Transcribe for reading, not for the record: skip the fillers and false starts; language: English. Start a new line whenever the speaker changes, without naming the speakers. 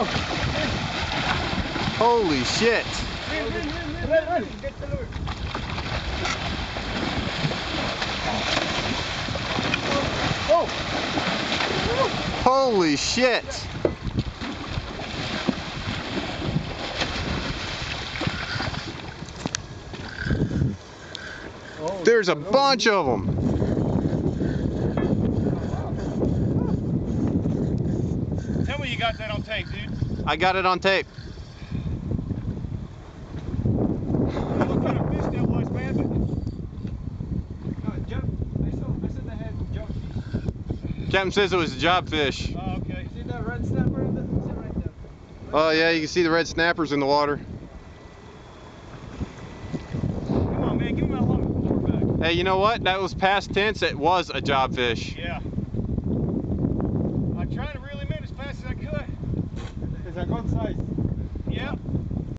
Oh!
Holy shit!
Run. Get the lure. Oh!
Holy shit!
Oh,
There's a bunch of them.
Tell me you got that on tape, dude.
I got it on tape.
What kind of fish that was, man?
I said they had jobfish.
Captain says it was a jobfish.
Oh, okay.
See that red snapper in the right there?
Oh yeah, you can see the red snappers in the water.
Come on, man. Give me my lure back.
Hey, you know what? That was past tense. It was a jobfish.
Yeah. I'm trying to reel him in as fast as I could.
It's a good size.
Yeah.